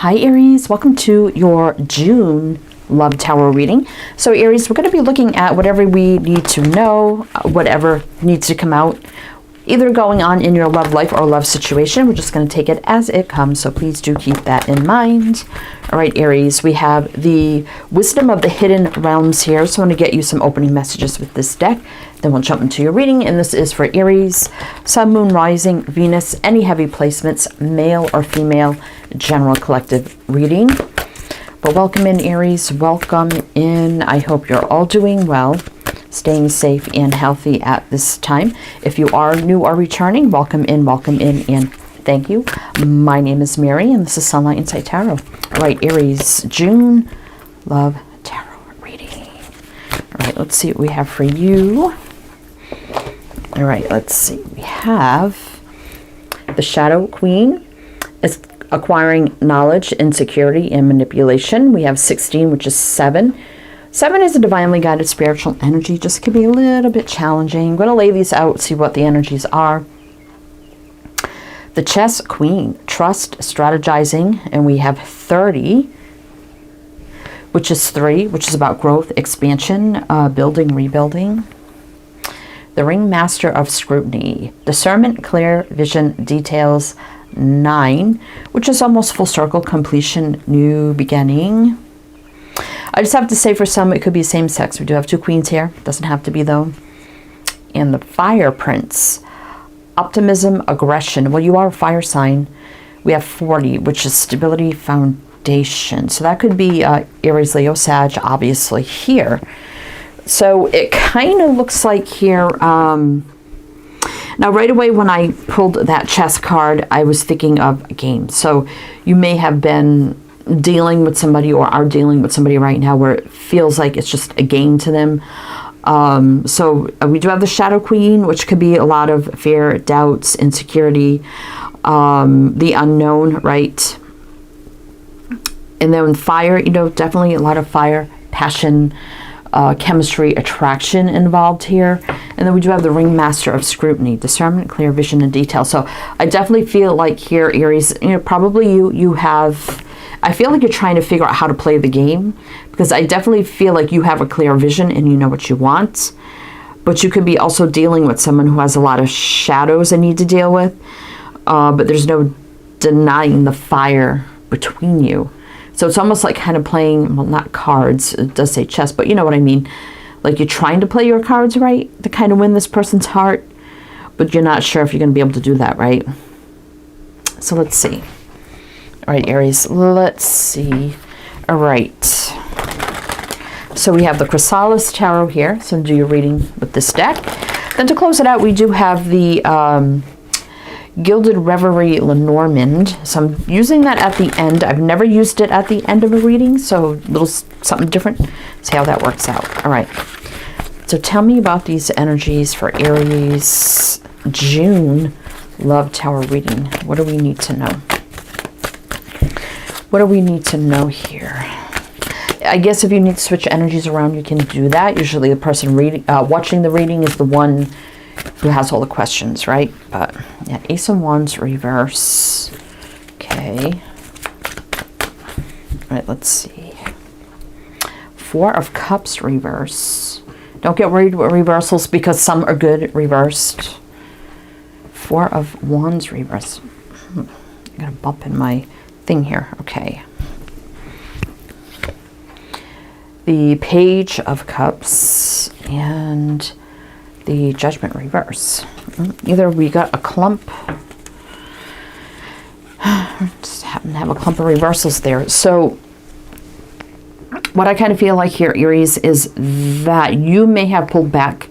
Hi Aries, welcome to your June Love Tarot reading. So Aries, we're going to be looking at whatever we need to know, whatever needs to come out, either going on in your love life or love situation. We're just going to take it as it comes, so please do keep that in mind. All right, Aries, we have the Wisdom of the Hidden Realms here, so I'm going to get you some opening messages with this deck. Then we'll jump into your reading, and this is for Aries, Sun, Moon, Rising, Venus, any heavy placements, male or female, general collective reading. But welcome in, Aries, welcome in. I hope you're all doing well, staying safe and healthy at this time. If you are new or returning, welcome in, and thank you. My name is Mary, and this is Sunlight Insight Tarot. All right, Aries, June Love Tarot reading. All right, let's see what we have for you. All right, let's see. We have the Shadow Queen is acquiring knowledge, insecurity, and manipulation. We have 16, which is 7. 7 is a divinely guided spiritual energy. Just could be a little bit challenging. I'm going to lay these out, see what the energies are. The Chess Queen, trust, strategizing, and we have 30, which is 3, which is about growth, expansion, building, rebuilding. The Ringmaster of Scrutiny, discernment, clear vision, details, 9, which is almost full circle, completion, new beginning. I just have to say, for some, it could be same sex. We do have 2 queens here. Doesn't have to be, though. And the Fire Prince, optimism, aggression. Well, you are a fire sign. We have 40, which is stability, foundation. So that could be Aries, Leo, Sag, obviously, here. So it kind of looks like here, now right away when I pulled that chess card, I was thinking of a game. So you may have been dealing with somebody or are dealing with somebody right now where it feels like it's just a game to them. So we do have the Shadow Queen, which could be a lot of fear, doubts, insecurity, the unknown, right? And then fire, you know, definitely a lot of fire, passion, chemistry, attraction involved here. And then we do have the Ringmaster of Scrutiny, discernment, clear vision, and detail. So I definitely feel like here, Aries, you know, probably you have, I feel like you're trying to figure out how to play the game, because I definitely feel like you have a clear vision and you know what you want. But you could be also dealing with someone who has a lot of shadows they need to deal with. But there's no denying the fire between you. So it's almost like kind of playing, well, not cards, it does say chess, but you know what I mean. Like you're trying to play your cards right to kind of win this person's heart, but you're not sure if you're going to be able to do that, right? So let's see. All right, Aries, let's see. All right. So we have the Chrysalis Tarot here. So do your reading with this deck. Then to close it out, we do have the Gilded Reverie Lenormand. So I'm using that at the end. I've never used it at the end of a reading, so a little something different. See how that works out. All right. So tell me about these energies for Aries June Love Tarot reading. What do we need to know? What do we need to know here? I guess if you need to switch energies around, you can do that. Usually the person reading, watching the reading is the one who has all the questions, right? But yeah, Ace of Wands reverse. Okay. All right, let's see. 4 of Cups reverse. Don't get worried with reversals because some are good reversed. 4 of Wands reverse. I'm gonna bump in my thing here. Okay. The Page of Cups and the Judgment reverse. Either we got a clump, just happen to have a clump of reversals there. So what I kind of feel like here, Aries, is that you may have pulled back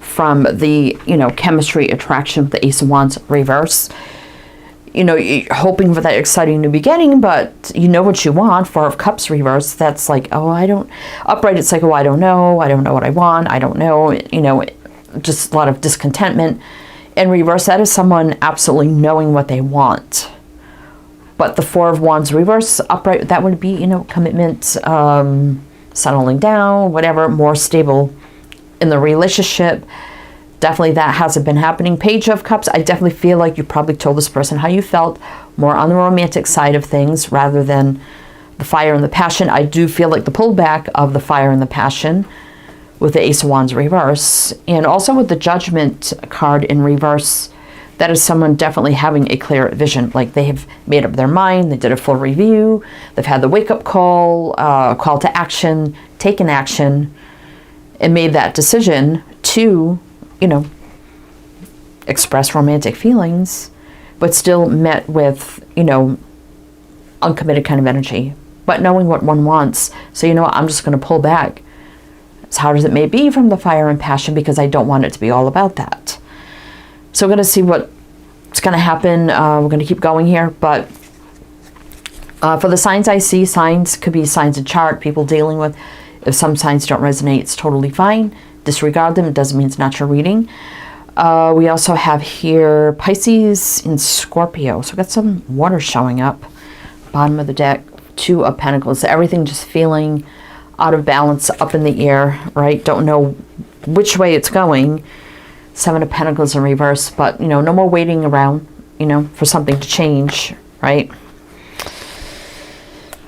from the, you know, chemistry, attraction with the Ace of Wands reverse. You know, you're hoping for that exciting new beginning, but you know what you want. 4 of Cups reverse, that's like, oh, I don't, upright, it's like, oh, I don't know what I want, I don't know, you know, just a lot of discontentment. In reverse, that is someone absolutely knowing what they want. But the 4 of Wands reverse, upright, that would be, you know, commitment, settling down, whatever, more stable in the relationship, definitely that hasn't been happening. Page of Cups, I definitely feel like you probably told this person how you felt, more on the romantic side of things rather than the fire and the passion. I do feel like the pullback of the fire and the passion with the Ace of Wands reverse, and also with the Judgment card in reverse. That is someone definitely having a clear vision, like they have made up their mind, they did a full review, they've had the wake-up call, call to action, taken action, and made that decision to, you know, express romantic feelings, but still met with, you know, uncommitted kind of energy, but knowing what one wants. So, you know what, I'm just going to pull back, as hard as it may be, from the fire and passion, because I don't want it to be all about that. So we're going to see what's going to happen. We're going to keep going here, but for the signs I see, signs could be signs in chart, people dealing with. If some signs don't resonate, it's totally fine. Disregard them. It doesn't mean it's not your reading. We also have here Pisces and Scorpio. So we've got some water showing up. Bottom of the deck, Two of Pentacles. Everything just feeling out of balance, up in the air, right? Don't know which way it's going. Seven of Pentacles in reverse, but, you know, no more waiting around, you know, for something to change, right?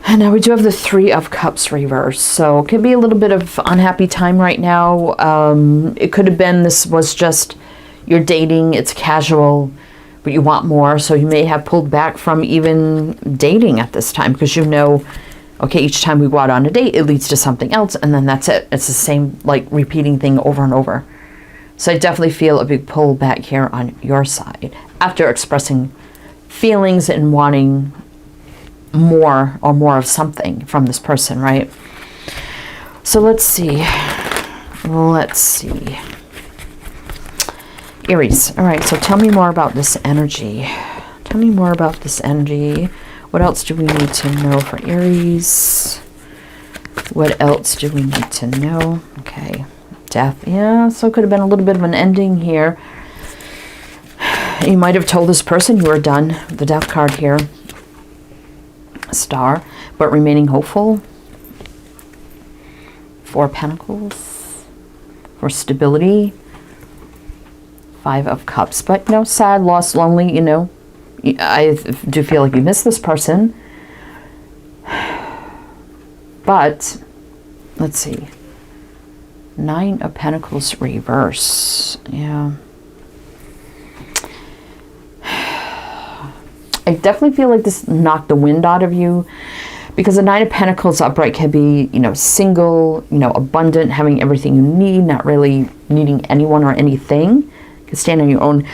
And now we do have the Three of Cups reverse. So it could be a little bit of unhappy time right now. It could have been this was just you're dating, it's casual, but you want more. So you may have pulled back from even dating at this time because you know, okay, each time we go out on a date, it leads to something else, and then that's it. It's the same, like, repeating thing over and over. So I definitely feel a big pull back here on your side after expressing feelings and wanting more or more of something from this person, right? So let's see. Aries. All right, so tell me more about this energy. Tell me more about this energy. What else do we need to know for Aries? What else do we need to know? Okay. Death. Yeah, so it could have been a little bit of an ending here. You might have told this person you were done. The Death card here. Star. But remaining hopeful. Four of Pentacles. For stability. Five of Cups. But, you know, sad, lost, lonely, you know. I do feel like you miss this person. But, let's see. Nine of Pentacles reverse. Yeah. I definitely feel like this knocked the wind out of you, because the Nine of Pentacles upright can be, you know, single, you know, abundant, having everything you need, not really needing anyone or anything. You can stand on your own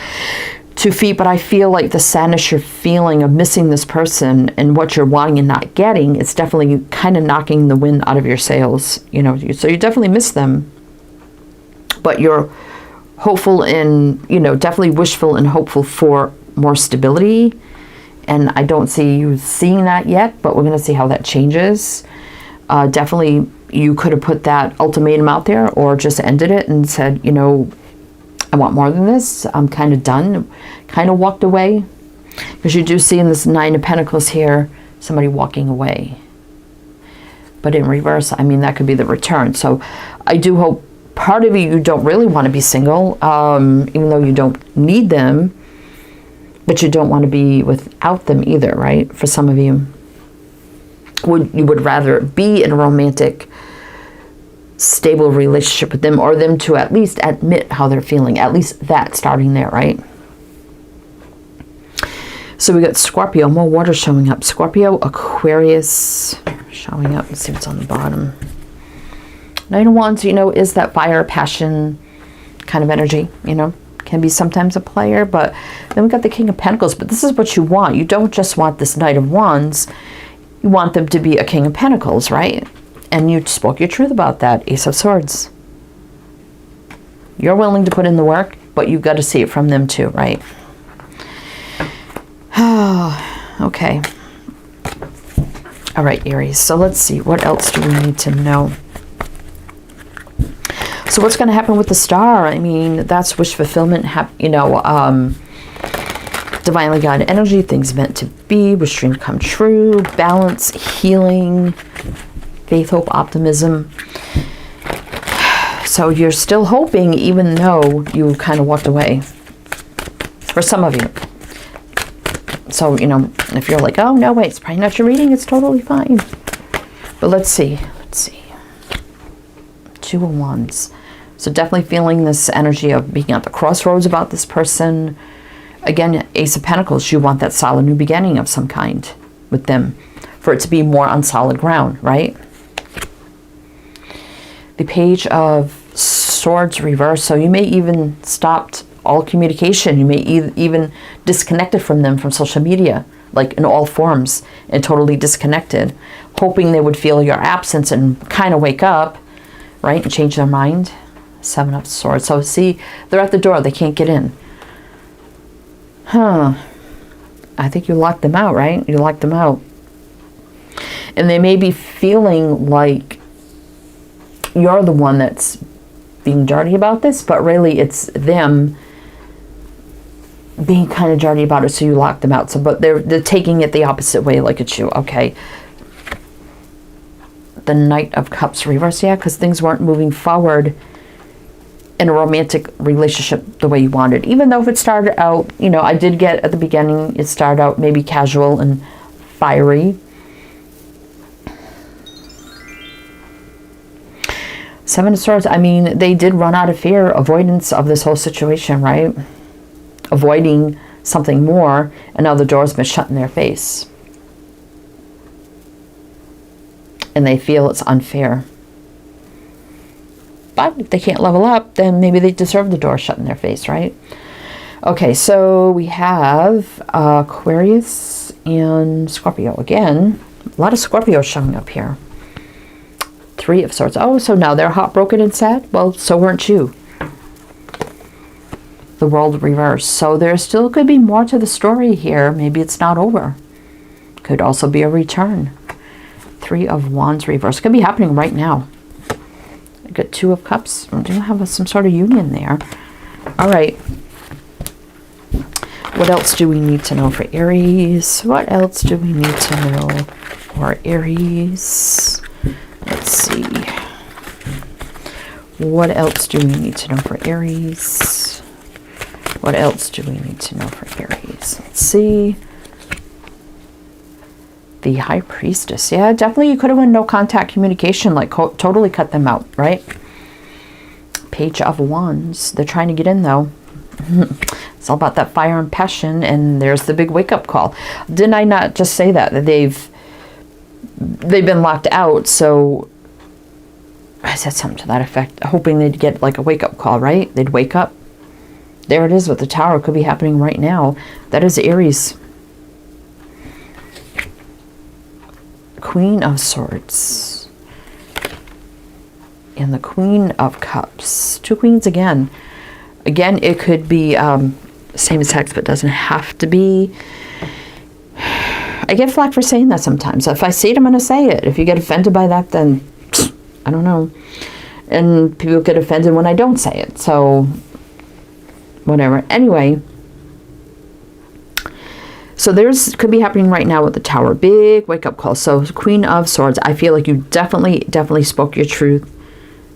2 feet, but I feel like the sadness you're feeling of missing this person and what you're wanting and not getting, it's definitely kind of knocking the wind out of your sails, you know. So you definitely miss them, but you're hopeful and, you know, definitely wishful and hopeful for more stability. And I don't see you seeing that yet, but we're going to see how that changes. Definitely, you could have put that ultimatum out there or just ended it and said, you know, I want more than this. I'm kind of done. Kind of walked away. Because you do see in this Nine of Pentacles here, somebody walking away. But in reverse, I mean, that could be the return. So I do hope part of you don't really want to be single, even though you don't need them. But you don't want to be without them either, right? For some of you, you would rather be in a romantic, stable relationship with them, or them to at least admit how they're feeling. At least that starting there, right? So we got Scorpio, more water showing up. Scorpio, Aquarius showing up. Let's see what's on the bottom. Nine of Wands, you know, is that fire, passion kind of energy, you know. Can be sometimes a player, but then we got the King of Pentacles. But this is what you want. You don't just want this Knight of Wands. You want them to be a King of Pentacles, right? And you spoke your truth about that. Ace of Swords. You're willing to put in the work, but you've got to see it from them too, right? Okay. All right, Aries. So let's see. What else do we need to know? So what's going to happen with the Star? I mean, that's wish fulfillment, you know, divinely guided energy, things meant to be, wish dream come true, balance, healing, faith, hope, optimism. So you're still hoping, even though you kind of walked away. For some of you. So, you know, if you're like, oh, no, wait, it's probably not your reading, it's totally fine. But let's see. Let's see. Two of Wands. So definitely feeling this energy of being at the crossroads about this person. Again, Ace of Pentacles, you want that solid new beginning of some kind with them for it to be more on solid ground, right? The Page of Swords reverse. So you may even stopped all communication. You may even disconnected from them from social media, like in all forms, and totally disconnected, hoping they would feel your absence and kind of wake up, right, and change their mind. Seven of Swords. So see, they're at the door. They can't get in. Huh. I think you locked them out, right? You locked them out. And they may be feeling like you're the one that's being dirty about this, but really it's them being kind of dirty about it, so you lock them out. So, but they're taking it the opposite way, like it's you. Okay. The Knight of Cups reverse, yeah, because things weren't moving forward in a romantic relationship the way you wanted. Even though if it started out, you know, I did get at the beginning, it started out maybe casual and fiery. Seven of Swords, I mean, they did run out of fear, avoidance of this whole situation, right? Avoiding something more, and now the door's been shut in their face. And they feel it's unfair. But if they can't level up, then maybe they deserve the door shut in their face, right? Okay, so we have Aquarius and Scorpio. Again, a lot of Scorpio showing up here. Three of Swords. Oh, so now they're heartbroken and sad? Well, so weren't you. The World reverse. So there still could be more to the story here. Maybe it's not over. Could also be a return. Three of Wands reverse. Could be happening right now. I got Two of Cups. I do have some sort of union there. All right. What else do we need to know for Aries? What else do we need to know for Aries? Let's see. What else do we need to know for Aries? What else do we need to know for Aries? Let's see. The High Priestess. Yeah, definitely you could have went no contact communication, like totally cut them out, right? Page of Wands. They're trying to get in though. It's all about that fire and passion, and there's the big wake-up call. Didn't I not just say that they've been locked out? So I said something to that effect, hoping they'd get like a wake-up call, right? They'd wake up. There it is with the Tower. It could be happening right now. That is Aries. Queen of Swords and the Queen of Cups. Two queens again. Again, it could be same as text, but doesn't have to be. I get flack for saying that sometimes. If I say it, I'm going to say it. If you get offended by that, then I don't know. And people get offended when I don't say it. So whatever. Anyway. So there's could be happening right now with the Tower. Big wake-up call. So Queen of Swords, I feel like you definitely spoke your truth.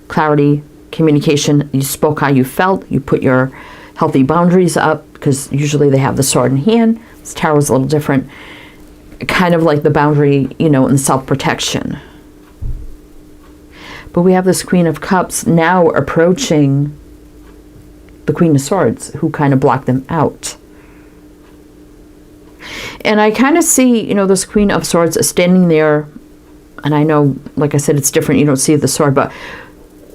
Clarity, communication. You spoke how you felt. You put your healthy boundaries up, because usually they have the sword in hand. This Tower is a little different. Kind of like the boundary, you know, in self-protection. But we have this Queen of Cups now approaching the Queen of Swords, who kind of blocked them out. And I kind of see, you know, this Queen of Swords standing there, and I know, like I said, it's different. You don't see the sword, but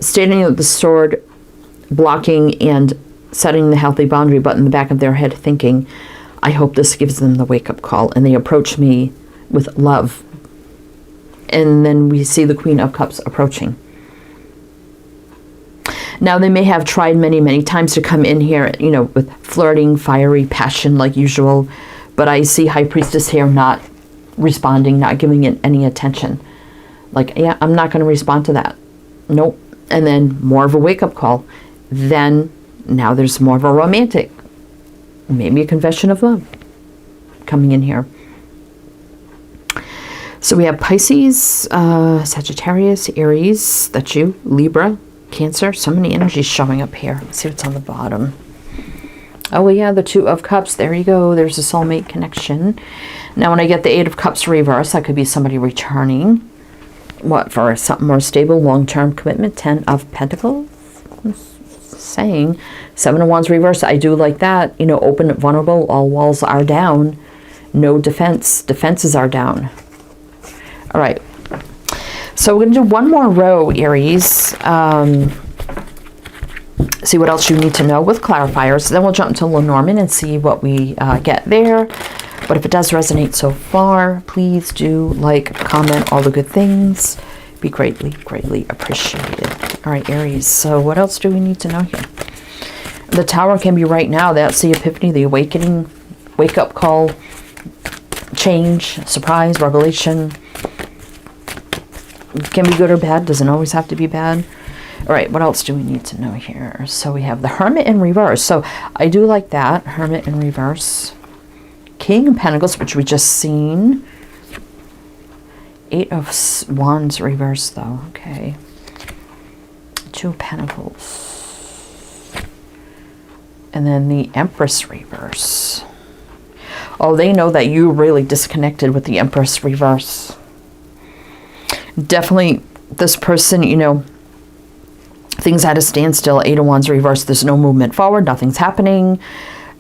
standing with the sword, blocking and setting the healthy boundary, but in the back of their head thinking, I hope this gives them the wake-up call, and they approach me with love. And then we see the Queen of Cups approaching. Now, they may have tried many, many times to come in here, you know, with flirting, fiery passion like usual. But I see High Priestess here not responding, not giving it any attention. Like, yeah, I'm not going to respond to that. Nope. And then more of a wake-up call. Then, now there's more of a romantic. Maybe a confession of love coming in here. So we have Pisces, Sagittarius, Aries, that's you, Libra, Cancer, so many energies showing up here. Let's see what's on the bottom. Oh, yeah, the Two of Cups. There you go. There's a soulmate connection. Now, when I get the Eight of Cups reverse, that could be somebody returning. What, for something more stable, long-term commitment? 10 of Pentacles. Saying. 7 of Wands reverse. I do like that. You know, open, vulnerable. All walls are down. No defense. Defenses are down. All right. So we're going to do one more row, Aries. See what else you need to know with clarifiers. Then we'll jump to Lenormand and see what we get there. But if it does resonate so far, please do like, comment, all the good things. Be greatly, greatly appreciated. All right, Aries. So what else do we need to know here? The Tower can be right now. That's the epiphany, the awakening, wake-up call, change, surprise, revelation. It can be good or bad. Doesn't always have to be bad. All right, what else do we need to know here? So we have the Hermit in reverse. So I do like that. Hermit in reverse. King of Pentacles, which we just seen. 8 of Wands reverse, though. Okay. 2 of Pentacles. And then the Empress reverse. Oh, they know that you really disconnected with the Empress reverse. Definitely this person, you know, things at a standstill. 8 of Wands reverse. There's no movement forward. Nothing's happening.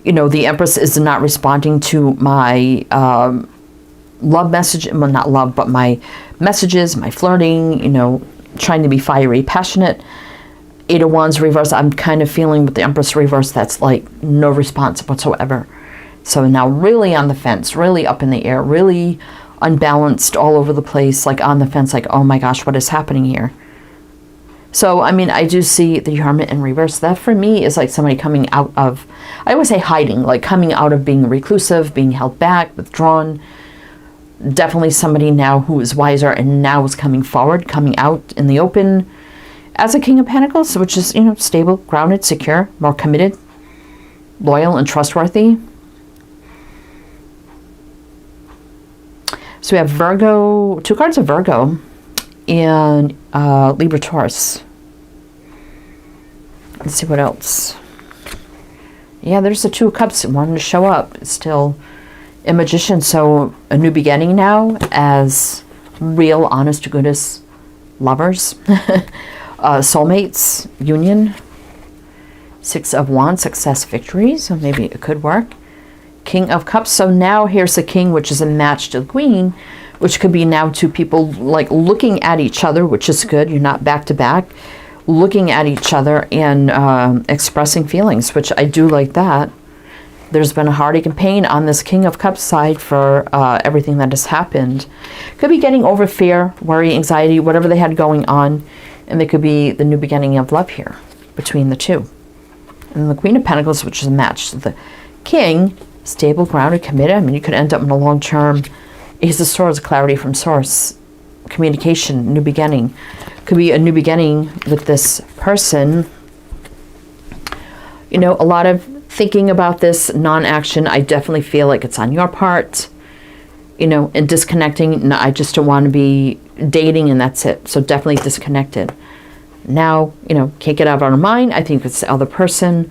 You know, the Empress is not responding to my love message. Well, not love, but my messages, my flirting, you know, trying to be fiery, passionate. 8 of Wands reverse. I'm kind of feeling with the Empress reverse, that's like no response whatsoever. So now really on the fence, really up in the air, really unbalanced all over the place, like on the fence, like, oh my gosh, what is happening here? So, I mean, I do see the Hermit in reverse. That for me is like somebody coming out of, I always say hiding, like coming out of being reclusive, being held back, withdrawn. Definitely somebody now who is wiser and now is coming forward, coming out in the open as a King of Pentacles, which is, you know, stable, grounded, secure, more committed, loyal, and trustworthy. So we have Virgo, 2 cards of Virgo, and Libra Taurus. Let's see what else. Yeah, there's the 2 of Cups wanting to show up. It's still a Magician, so a new beginning now as real, honest to goodness lovers. Soulmates, union. 6 of Wands, success, victory. So maybe it could work. King of Cups. So now here's the King, which is a match to the Queen, which could be now 2 people like looking at each other, which is good. You're not back to back, looking at each other and expressing feelings, which I do like that. There's been a heartache and pain on this King of Cups side for everything that has happened. Could be getting over fear, worry, anxiety, whatever they had going on. And there could be the new beginning of love here between the 2. And the Queen of Pentacles, which is a match to the King, stable, grounded, committed. I mean, you could end up in a long-term Ace of Swords, clarity from source, communication, new beginning. Could be a new beginning with this person. You know, a lot of thinking about this, non-action. I definitely feel like it's on your part. You know, and disconnecting. No, I just don't want to be dating and that's it. So definitely disconnected. Now, you know, can't get out of our mind. I think it's the other person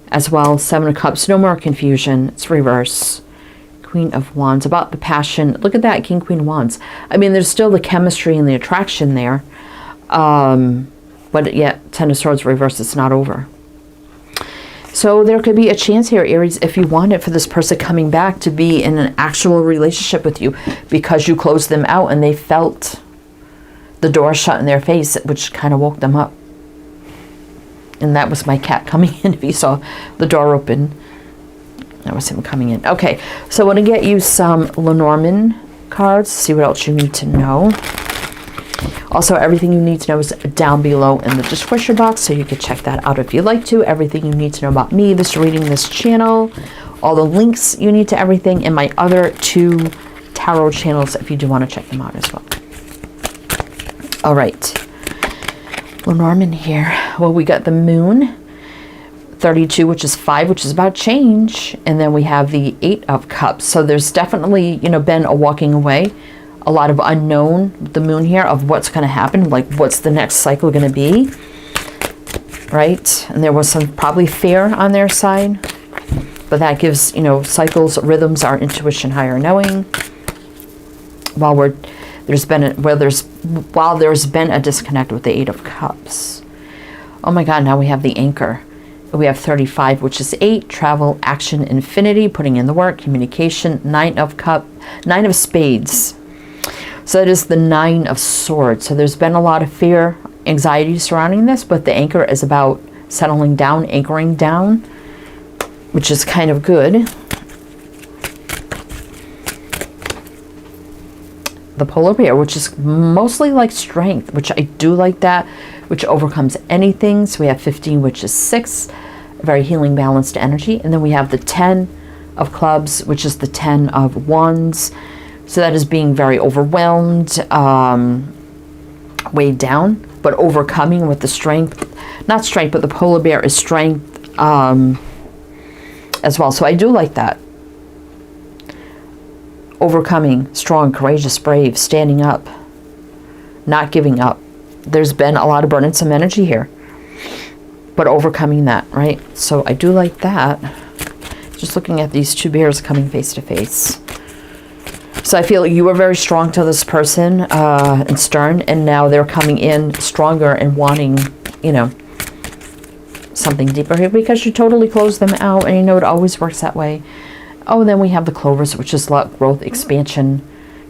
as well. 7 of Cups, no more confusion. It's reverse. Queen of Wands, about the passion. Look at that, King, Queen, Wands. I mean, there's still the chemistry and the attraction there. But yet, 10 of Swords reverse, it's not over. So there could be a chance here, Aries, if you wanted for this person coming back to be in an actual relationship with you because you closed them out and they felt the door shut in their face, which kind of woke them up. And that was my cat coming in. If you saw the door open, that was him coming in. Okay, so I want to get you some Lenormand cards, see what else you need to know. Also, everything you need to know is down below in the description box, so you can check that out if you'd like to. Everything you need to know about me, this reading, this channel, all the links you need to everything, and my other 2 tarot channels if you do want to check them out as well. All right, Lenormand here. Well, we got the Moon, 32, which is 5, which is about change, and then we have the 8 of Cups. So there's definitely, you know, been a walking away, a lot of unknown with the Moon here of what's going to happen, like what's the next cycle going to be. right? And there was some probably fear on their side, but that gives, you know, cycles, rhythms, our intuition, higher knowing. While there's been a disconnect with the Eight of Cups. Oh my God, now we have the Anchor. We have 35, which is 8, travel, action, infinity, putting in the work, communication, 9 of Spades. So that is the 9 of Swords. So there's been a lot of fear, anxiety surrounding this, but the Anchor is about settling down, anchoring down, which is kind of good. The Polar Bear, which is mostly like strength, which I do like that, which overcomes anything. So we have 15, which is 6, very healing, balanced energy. And then we have the 10 of Clubs, which is the 10 of Wands. So that is being very overwhelmed, weighed down, but overcoming with the strength. Not strength, but the Polar Bear is strength as well. So I do like that. Overcoming, strong, courageous, brave, standing up, not giving up. There's been a lot of burdensome energy here, but overcoming that, right? So I do like that. Just looking at these two bears coming face to face. So I feel you were very strong to this person and stern, and now they're coming in stronger and wanting, you know, something deeper here because you totally closed them out, and you know it always works that way. Oh, and then we have the Clovers, which is luck, growth, expansion,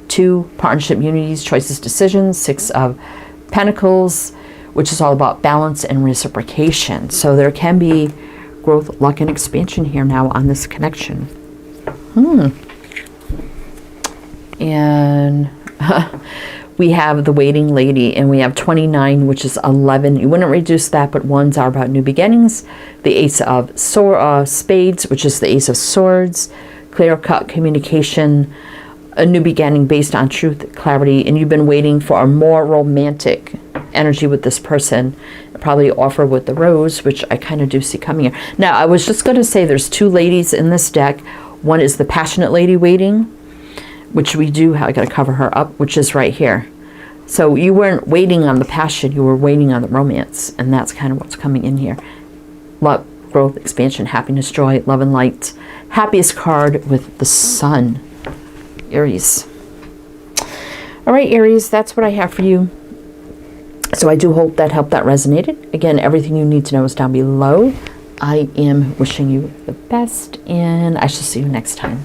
2, partnership, unities, choices, decisions, 6 of Pentacles, which is all about balance and reciprocation. So there can be growth, luck, and expansion here now on this connection. And we have the Waiting Lady, and we have 29, which is 11. You wouldn't reduce that, but ones are about new beginnings. The Ace of Spades, which is the Ace of Swords, clear-cut communication, a new beginning based on truth, clarity, and you've been waiting for a more romantic energy with this person. Probably offer with the Rose, which I kind of do see coming here. Now, I was just going to say there's 2 ladies in this deck. One is the Passionate Lady waiting, which we do have. I got to cover her up, which is right here. So you weren't waiting on the passion, you were waiting on the romance, and that's kind of what's coming in here. Love, growth, expansion, happiness, joy, love, and light. Happiest card with the Sun. Aries. All right, Aries, that's what I have for you. So I do hope that helped, that resonated. Again, everything you need to know is down below. I am wishing you the best, and I shall see you next time.